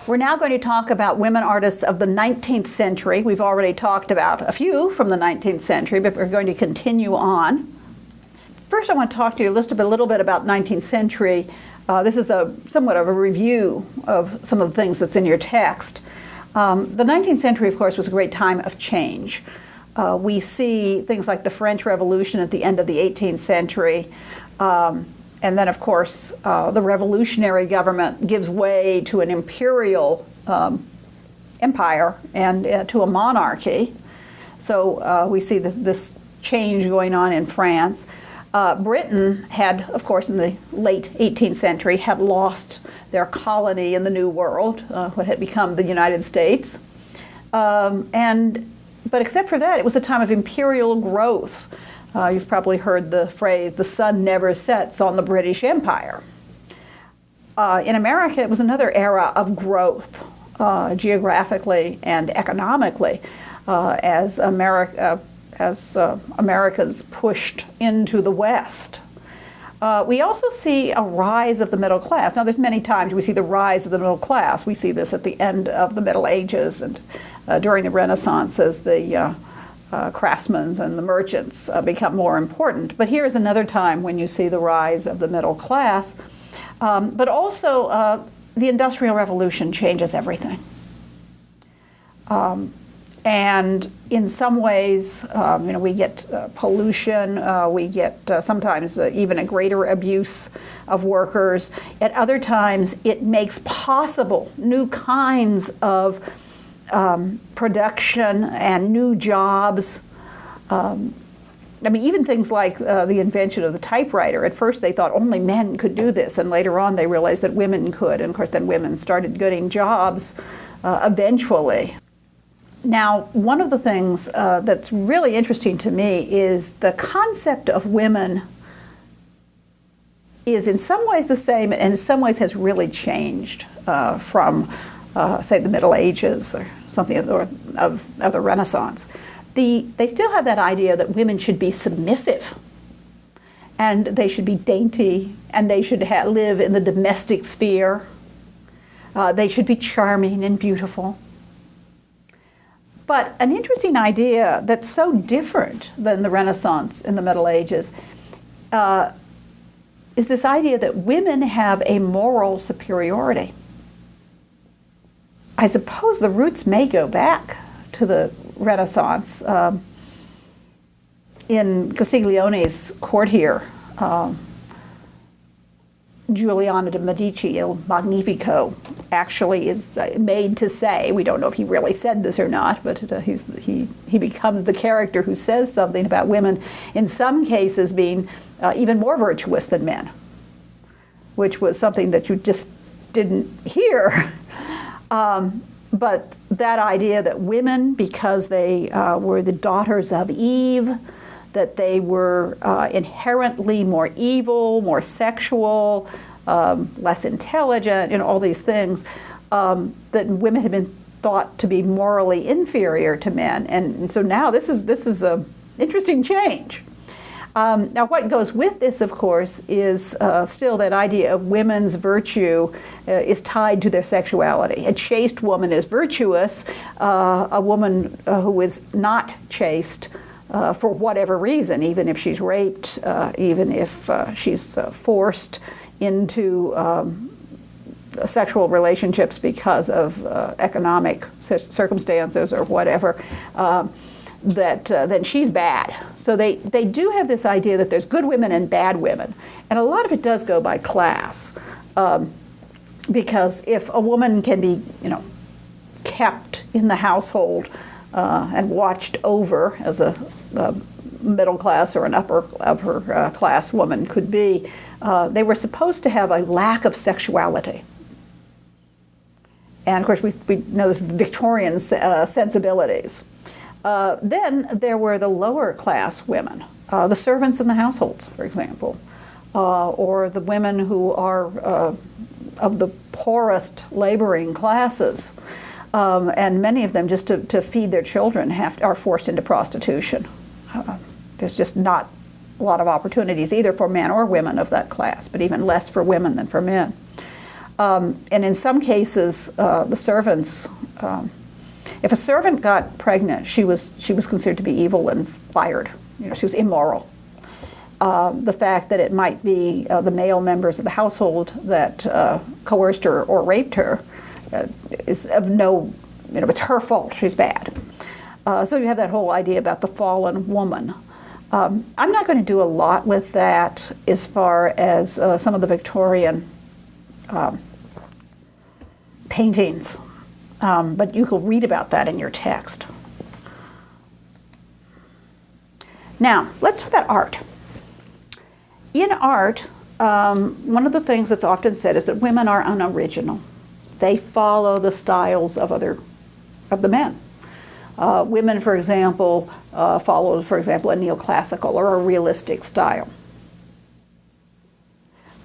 We're now going to talk about women artists of the 19th century. We've already talked about a few from the 19th century, but we're going to continue on. First, I want to talk to you a little bit about 19th century. This is somewhat of a review of some of the things that's in your text. The 19th century, of course, was a great time of change. We see things like the French Revolution at the end of the 18th century. And then, of course, the revolutionary government gives way to an imperial empire and to a monarchy. So we see this change going on in France. Britain had, of course, in the late 18th century, had lost their colony in the New World, what had become the United States. But except for that, it was a time of imperial growth. You've probably heard the phrase, the sun never sets on the British Empire. In America, it was another era of growth, geographically and economically, as Americans pushed into the West. We also see a rise of the middle class. Now, there's many times we see the rise of the middle class. We see this at the end of the Middle Ages and during the Renaissance as the craftsmen and the merchants become more important. But here is another time when you see the rise of the middle class. But also the Industrial Revolution changes everything. And in some ways, we get pollution, we get sometimes even a greater abuse of workers. At other times, it makes possible new kinds of production and new jobs. Even things like the invention of the typewriter. At first they thought only men could do this, and later on they realized that women could. And of course then women started getting jobs eventually. Now, one of the things that's really interesting to me is the concept of women is in some ways the same, and in some ways has really changed from say the Middle Ages or something of the Renaissance. They still have that idea that women should be submissive, and they should be dainty, and they should live in the domestic sphere. They should be charming and beautiful. But an interesting idea that's so different than the Renaissance in the Middle Ages is this idea that women have a moral superiority. I suppose the roots may go back to the Renaissance. In Castiglione's court here, Giuliano de' Medici, Il Magnifico, actually is made to say, we don't know if he really said this or not, but he becomes the character who says something about women, in some cases being even more virtuous than men, which was something that you just didn't hear. But that idea that women, because they were the daughters of Eve, that they were inherently more evil, more sexual, less intelligent, all these things, that women had been thought to be morally inferior to men. And so now this is an interesting change. Now what goes with this, of course, is still that idea of women's virtue is tied to their sexuality. A chaste woman is virtuous. A woman who is not chaste, for whatever reason, even if she's raped, even if she's forced into sexual relationships because of economic circumstances or whatever, then she's bad. So they do have this idea that there's good women and bad women. And a lot of it does go by class. Because if a woman can be, kept in the household and watched over, as a middle class or an upper class woman could be, they were supposed to have a lack of sexuality. And of course we know this is the Victorian sensibilities. Then there were the lower class women, the servants in the households, for example, or the women who are of the poorest laboring classes. And many of them, just to feed their children, are forced into prostitution. There's just not a lot of opportunities either for men or women of that class, but even less for women than for men. And in some cases, the servants, if a servant got pregnant, she was considered to be evil and fired. She was immoral. The fact that it might be the male members of the household that coerced her or raped her is of no, it's her fault, she's bad. So you have that whole idea about the fallen woman. I'm not going to do a lot with that as far as some of the Victorian paintings, but you can read about that in your text. Now, let's talk about art. In art, one of the things that's often said is that women are unoriginal. They follow the styles of the men. Women, for example, follow, for example, a neoclassical or a realistic style.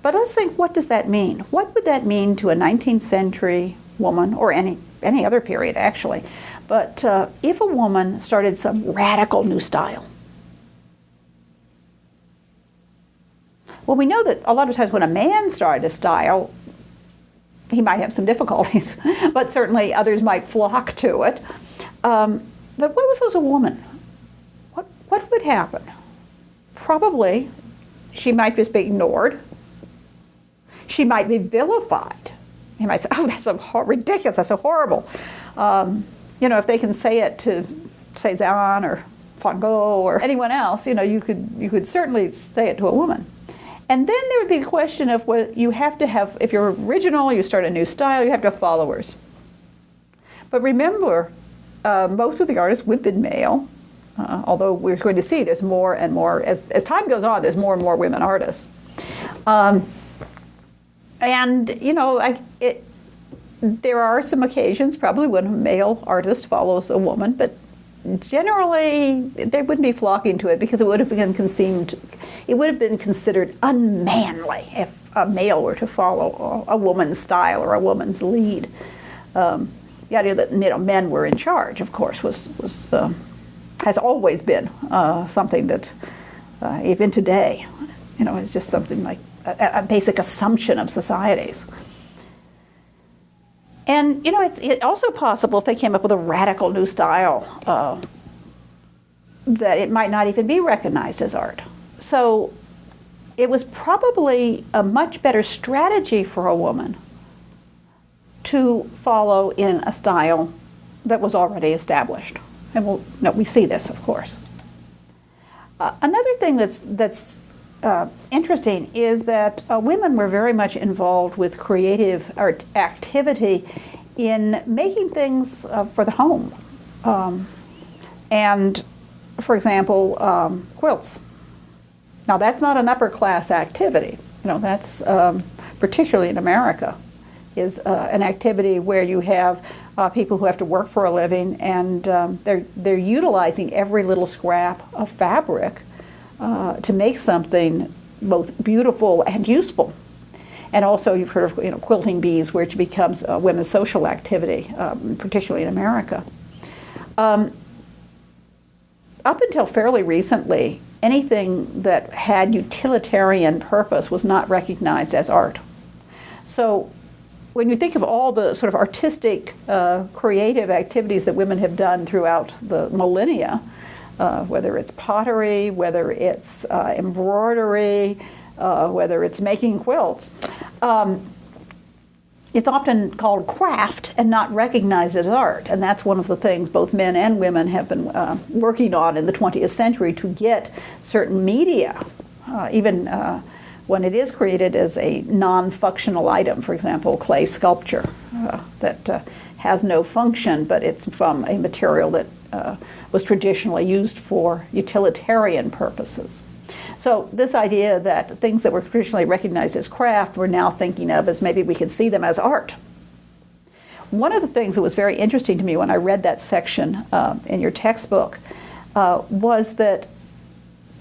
But let's think, what does that mean? What would that mean to a 19th century woman, or any other period actually, but if a woman started some radical new style? Well, we know that a lot of times when a man started a style, he might have some difficulties, but certainly others might flock to it. But what if it was a woman? What would happen? Probably she might just be ignored. She might be vilified. He might say, "Oh, that's so ridiculous. That's so horrible." If they can say it to Cézanne or Van Gogh or anyone else, you could certainly say it to a woman. And then there would be the question of what you have to have. If you're original, you start a new style, you have to have followers. But remember, most of the artists would have been male, although we're going to see there's more and more, as time goes on, there's more and more women artists. There are some occasions probably when a male artist follows a woman, but generally they wouldn't be flocking to it because it would have been considered unmanly if a male were to follow a woman's style or a woman's lead. The idea that men were in charge, of course, has always been something that even today, is just something like a basic assumption of societies. And it's also possible if they came up with a radical new style that it might not even be recognized as art. So it was probably a much better strategy for a woman to follow in a style that was already established. And we see this, of course. Another thing that's interesting is that women were very much involved with creative art activity in making things for the home. And, for example, quilts. Now, that's not an upper class activity. That's particularly in America, is an activity where you have people who have to work for a living, and they're utilizing every little scrap of fabric to make something both beautiful and useful. And also, you've heard of quilting bees, which becomes a women's social activity, particularly in America. Up until fairly recently, anything that had utilitarian purpose was not recognized as art. So when you think of all the sort of artistic, creative activities that women have done throughout the millennia, whether it's pottery, whether it's embroidery, whether it's making quilts, it's often called craft and not recognized as art. And that's one of the things both men and women have been working on in the 20th century to get certain media, even when it is created as a non-functional item, for example, clay sculpture that has no function, but it's from a material that was traditionally used for utilitarian purposes. So this idea that things that were traditionally recognized as craft, we're now thinking of as maybe we can see them as art. One of the things that was very interesting to me when I read that section in your textbook was that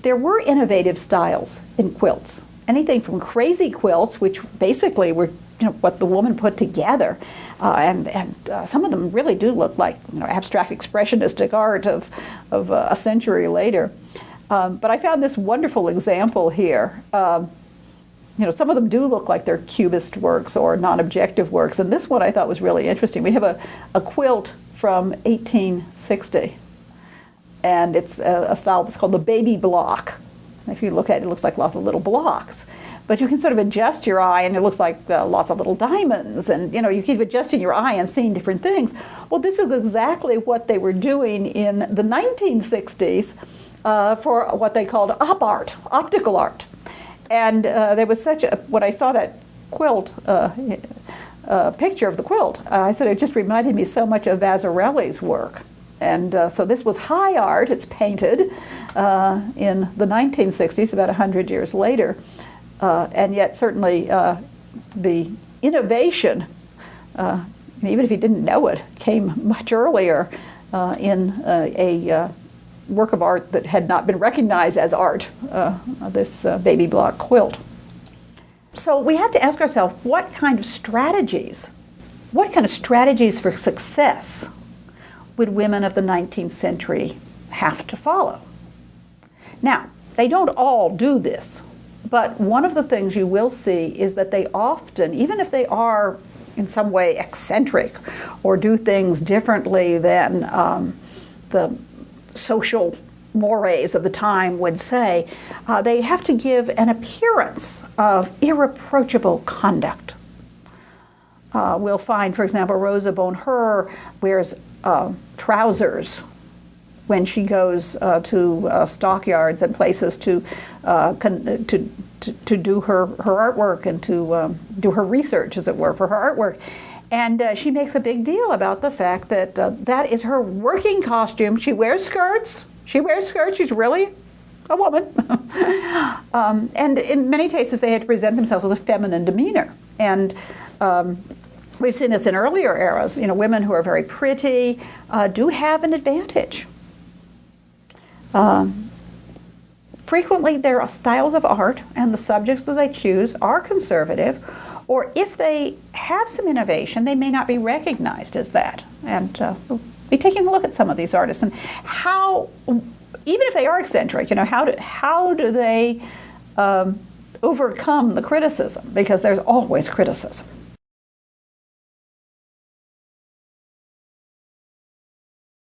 there were innovative styles in quilts. Anything from crazy quilts, which basically were what the woman put together, and some of them really do look like abstract expressionistic art of a century later. But I found this wonderful example here. some of them do look like they're cubist works or non-objective works. And this one I thought was really interesting. We have a quilt from 1860. And it's a style that's called the baby block. If you look at it, it looks like lots of little blocks. But you can sort of adjust your eye, and it looks like lots of little diamonds. And you keep adjusting your eye and seeing different things. Well, this is exactly what they were doing in the 1960s for what they called op art, optical art. And there was when I saw that quilt, picture of the quilt, I said it just reminded me so much of Vasarely's work. And so this was high art. It's painted in the 1960s, about 100 years later. And yet certainly the innovation, even if you didn't know it, came much earlier in a work of art that had not been recognized as art, this baby block quilt. So we have to ask ourselves, what kind of strategies for success would women of the 19th century have to follow? Now, they don't all do this, but one of the things you will see is that they often, even if they are in some way eccentric or do things differently than the social mores of the time would say, they have to give an appearance of irreproachable conduct. We'll find, for example, Rosa Bonheur wears trousers when she goes to stockyards and places to do her artwork and to do her research, as it were, for her artwork. And she makes a big deal about the fact that that is her working costume. She wears skirts. She's really a woman. And in many cases, they had to present themselves with a feminine demeanor. And we've seen this in earlier eras. Women who are very pretty do have an advantage. Frequently, their styles of art and the subjects that they choose are conservative, or if they have some innovation, they may not be recognized as that. And we'll be taking a look at some of these artists and how, even if they are eccentric, how do they overcome the criticism? Because there's always criticism.